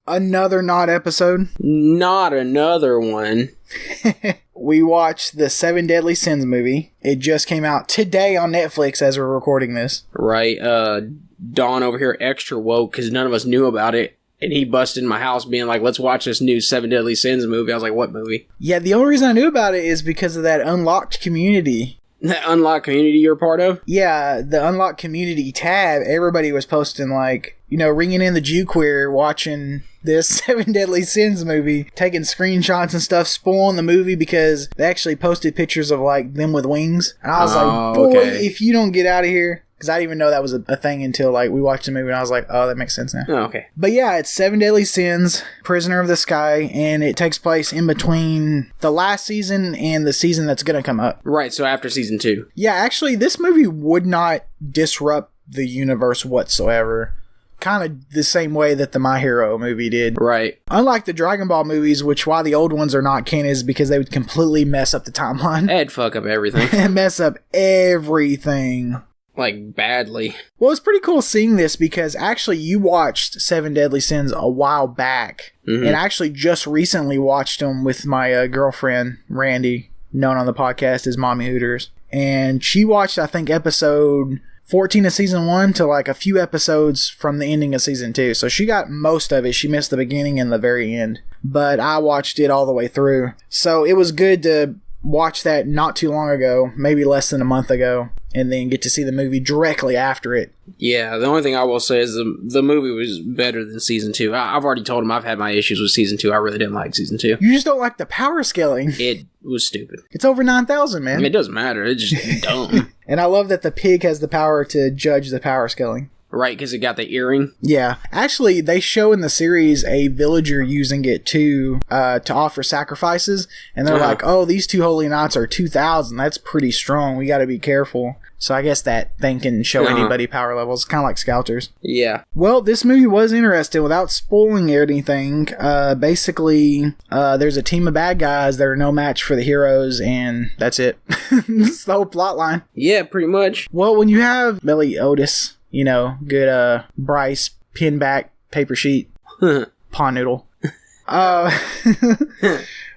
Another not episode. Not another one. We watched the 7 Deadly Sins movie. It just came out today on Netflix as we're recording this. Right. Don over here extra woke because none of us knew about it. And he busted in my house being like, let's watch this new 7 Deadly Sins movie. I was like, what movie? Yeah, the only reason I knew about it is because of that unlocked community. That unlocked community you're a part of? Yeah, the unlocked community tab, everybody was posting like, ringing in the Jew queer, watching this 7 Deadly Sins movie, taking screenshots and stuff, spoiling the movie because they actually posted pictures of like them with wings. And I was like, boy, if you don't get out of here. Because I didn't even know that was a thing until like we watched the movie and I was like, oh, that makes sense now. Oh, okay. But yeah, it's 7 Deadly Sins, Prisoner of the Sky, and it takes place in between the last season and the season that's going to come up. Right, so after season 2. Yeah, actually, this movie would not disrupt the universe whatsoever. Kind of the same way that the My Hero movie did. Right. Unlike the Dragon Ball movies, which why the old ones are not canon is because they would completely mess up the timeline. They'd fuck up everything. And mess up everything. Like, badly. Well, it's pretty cool seeing this because actually you watched 7 Deadly Sins a while back. Mm-hmm. And I actually just recently watched them with my girlfriend, Randy, known on the podcast as Mommy Hooters. And she watched, I think, episode 14 of season 1 to like a few episodes from the ending of season 2. So she got most of it. She missed the beginning and the very end. But I watched it all the way through. So it was good to watch that not too long ago, maybe less than a month ago, and then get to see the movie directly after it. Yeah, the only thing I will say is the movie was better than season 2. I've already told him I've had my issues with season 2. I really didn't like season 2. You just don't like the power scaling. It was stupid. It's over 9,000, man. I mean, it doesn't matter. It's just dumb. And I love that the pig has the power to judge the power scaling. Right, because it got the earring? Yeah. Actually, they show in the series a villager using it to offer sacrifices. And they're like, oh, these 2 holy knights are 2,000. That's pretty strong. We got to be careful. So I guess that thing can show anybody power levels. Kind of like Scouters. Yeah. Well, this movie was interesting. Without spoiling anything, basically, there's a team of bad guys that are no match for the heroes, and that's it. That's the whole plot line. Yeah, pretty much. Well, when you have Billy Otis, good Bryce, pinback, paper sheet, paw noodle.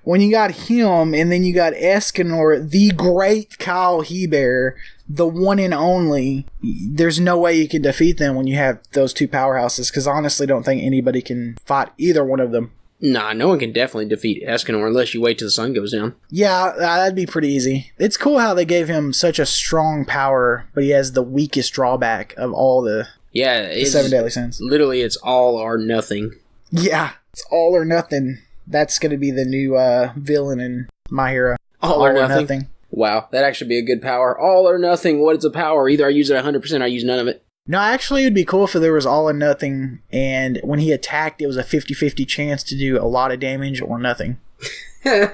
When you got him, and then you got Escanor, the great Kyle Hebert, the one and only, there's no way you can defeat them when you have those 2 powerhouses, because I honestly don't think anybody can fight either one of them. Nah, no one can definitely defeat Escanor unless you wait till the sun goes down. Yeah, that'd be pretty easy. It's cool how they gave him such a strong power, but he has the weakest drawback of all the 7 Deadly Sins. Literally, it's all or nothing. Yeah, it's all or nothing. That's going to be the new villain in My Hero. All or nothing. Wow, that'd actually be a good power. All or nothing. What is a power? Either I use it 100% or I use none of it. No, actually, it would be cool if there was all or nothing, and when he attacked, it was a 50-50 chance to do a lot of damage or nothing. So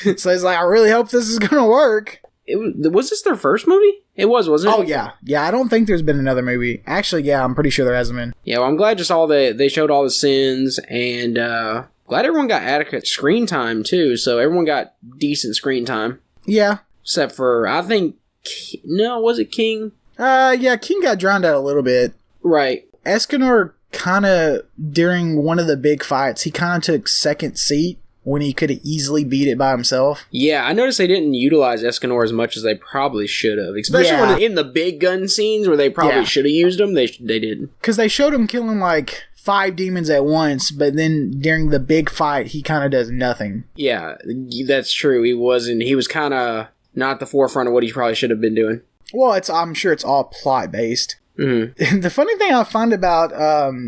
it's like, I really hope this is going to work. Was this their first movie? It was, wasn't it? Oh, yeah. Yeah, I don't think there's been another movie. Actually, yeah, I'm pretty sure there hasn't been. Yeah, well, I'm glad just they showed all the sins, and glad everyone got adequate screen time, too, so everyone got decent screen time. Yeah. Except for, I think, was it King? Yeah, King got drowned out a little bit. Right. Escanor kind of, during one of the big fights, he kind of took second seat when he could have easily beat it by himself. Yeah, I noticed they didn't utilize Escanor as much as they probably should have. Especially when in the big gun scenes where they probably should have used him, they didn't. Because they showed him killing like 5 demons at once, but then during the big fight, he kind of does nothing. Yeah, that's true. He was kind of not the forefront of what he probably should have been doing. Well, I'm sure it's all plot based. Mm-hmm. The funny thing I find about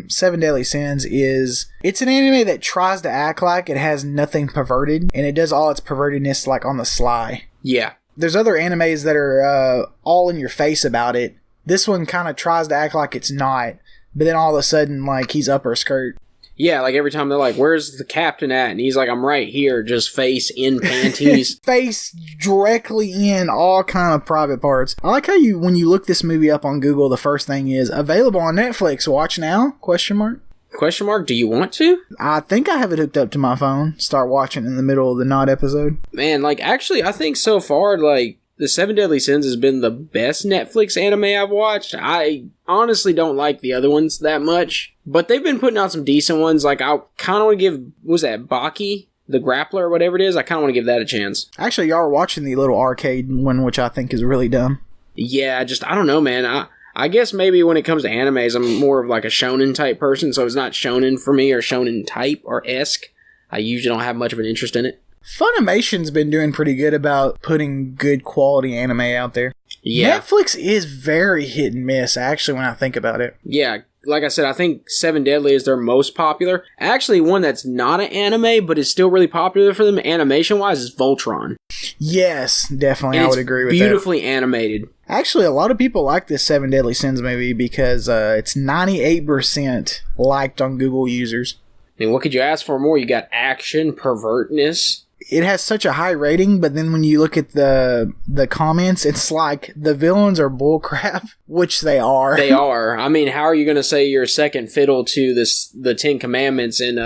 7 Deadly Sins is it's an anime that tries to act like it has nothing perverted, and it does all its pervertedness like on the sly. Yeah. There's other animes that are all in your face about it. This one kind of tries to act like it's not, but then all of a sudden, like, he's up her skirt. Yeah, like every time they're like, where's the captain at? And he's like, I'm right here, just face in panties. Face directly in all kind of private parts. I like how when you look this movie up on Google, the first thing is, available on Netflix, watch now? Question mark? Question mark, do you want to? I think I have it hooked up to my phone. Start watching in the middle of the not episode. Man, like, actually, I think so far, like, The Seven Deadly Sins has been the best Netflix anime I've watched. I honestly don't like the other ones that much, but they've been putting out some decent ones. Like, I kind of want to give, what was that, Baki? The Grappler or whatever it is? I kind of want to give that a chance. Actually, y'all are watching the little arcade one, which I think is really dumb. Yeah, I don't know, man. I guess maybe when it comes to animes, I'm more of like a shonen type person, so it's not shonen for me or shonen type or esque. I usually don't have much of an interest in it. Funimation's been doing pretty good about putting good quality anime out there. Yeah. Netflix is very hit and miss, actually, when I think about it. Yeah, like I said, I think Seven Deadly is their most popular. Actually, one that's not an anime, but is still really popular for them animation-wise is Voltron. Yes, definitely, And I would agree with that. beautifully animated. Actually, a lot of people like this Seven Deadly Sins movie because it's 98% liked on Google users. I mean, what could you ask for more? You got action, pervertness. It has such a high rating, but then when you look at the comments, it's like the villains are bullcrap, which they are. They are. I mean, how are you going to say you're second fiddle to the Ten Commandments and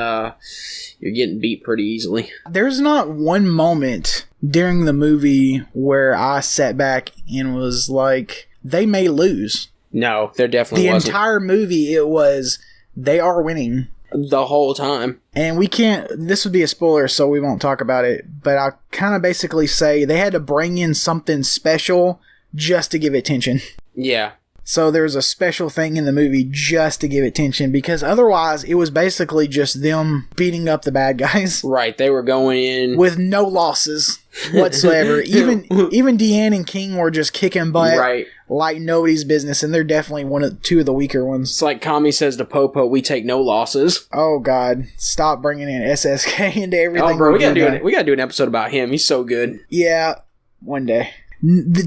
you're getting beat pretty easily? There's not one moment during the movie where I sat back and was like, they may lose. No, there definitely The wasn't. entire movie, it was, they are winning. The whole time. And we can't, this would be a spoiler, so we won't talk about it, but I'll kind of basically say they had to bring in something special just to give it tension. Yeah. So there's a special thing in the movie just to give it tension, because otherwise it was basically just them beating up the bad guys. Right, they were going in With no losses whatsoever. Even Deanne and King were just kicking butt right. like nobody's business, and they're definitely two of the weaker ones. It's like Kami says to Popo, we take no losses. Oh God, stop bringing in SSK into everything. Oh, bro, we gotta doing. do an episode about him. He's so good. Yeah, one day.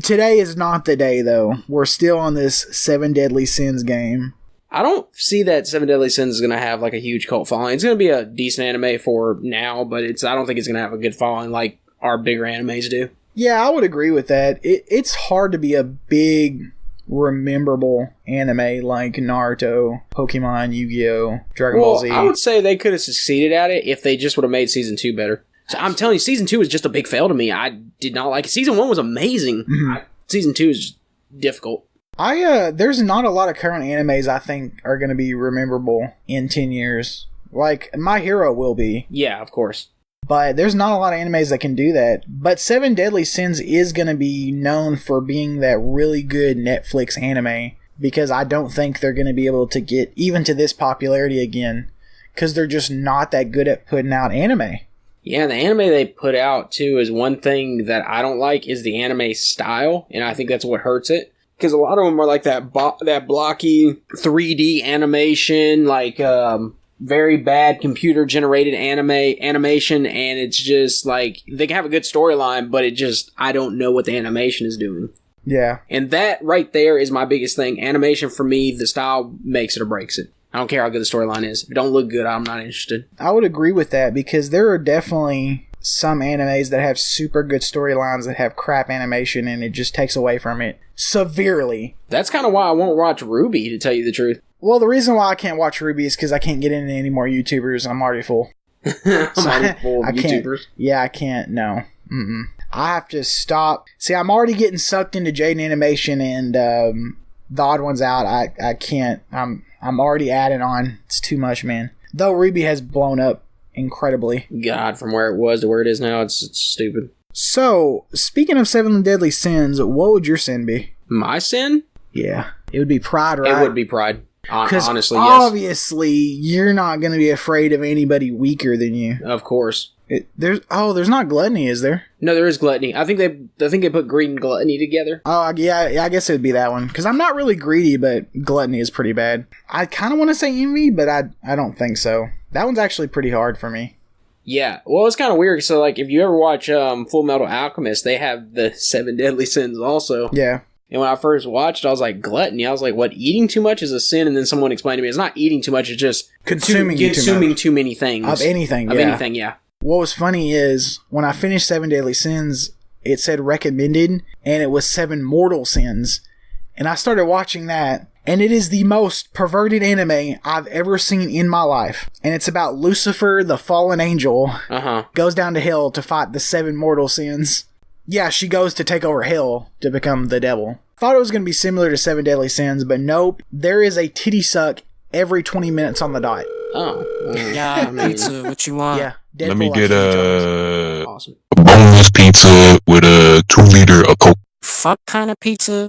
Today is not the day, though. We're still on this Seven Deadly Sins game. I don't see that Seven Deadly Sins is going to have like a huge cult following. It's going to be a decent anime for now, but I don't think it's going to have a good following like our bigger animes do. Yeah, I would agree with that. It's hard to be a big, rememberable anime like Naruto, Pokemon, Yu-Gi-Oh!, Dragon Ball Z. I would say they could have succeeded at it if they just would have made Season 2 better. So I'm telling you, Season 2 was just a big fail to me. I did not like it. Season 1 was amazing. Mm-hmm. Season 2 is just difficult. There's not a lot of current animes I think are going to be rememberable in 10 years. Like, My Hero will be. Yeah, of course. But there's not a lot of animes that can do that. But Seven Deadly Sins is going to be known for being that really good Netflix anime, because I don't think they're going to be able to get even to this popularity again, because they're just not that good at putting out anime. Yeah, the anime they put out, too, is one thing that I don't like is the anime style, and I think that's what hurts it. Because a lot of them are like that blocky 3D animation, like very bad computer-generated animation, and it's just like, they can have a good storyline, but I don't know what the animation is doing. Yeah. And that right there is my biggest thing. Animation, for me, the style makes it or breaks it. I don't care how good the storyline is. If it don't look good, I'm not interested. I would agree with that, because there are definitely some animes that have super good storylines that have crap animation, and it just takes away from it severely. That's kind of why I won't watch Ruby, to tell you the truth. Well, the reason why I can't watch Ruby is because I can't get into any more YouTubers. I'm already full. I'm already full of YouTubers. Yeah, I can't. No. I have to stop. See, I'm already getting sucked into Jaden Animation and the Odd Ones Out. I can't. I'm already adding on. It's too much, man. Though Ruby has blown up incredibly. God, from where it was to where it is now, it's stupid. So, speaking of Seven Deadly Sins, what would your sin be? My sin? Yeah. It would be pride, right? It would be pride. Honestly, yes. Obviously, you're not going to be afraid of anybody weaker than you. Of course. There's not gluttony, is there? No, there is gluttony. I think they put greed and gluttony together. Oh, yeah, I guess it would be that one. Because I'm not really greedy, but gluttony is pretty bad. I kind of want to say envy, but I don't think so. That one's actually pretty hard for me. Yeah, well, it's kind of weird. So, like, if you ever watch Full Metal Alchemist, they have the 7 Deadly Sins also. Yeah. And when I first watched, I was like, gluttony. I was like, what, eating too much is a sin? And then someone explained to me, it's not eating too much, it's just consuming too many things. Of anything, yeah. What was funny is, when I finished 7 Deadly Sins, it said recommended, and it was 7 Mortal Sins. And I started watching that, and it is the most perverted anime I've ever seen in my life. And it's about Lucifer, the fallen angel, goes down to hell to fight the 7 mortal sins. Yeah, she goes to take over hell to become the devil. Thought it was going to be similar to Seven Deadly Sins, but nope. There is a titty suck every 20 minutes on the dot. Oh. Yeah, pizza, what you want? Yeah. Deadpool Let me like get 3 times. Awesome. a boneless pizza with a 2 liter of Coke. Fuck kind of pizza?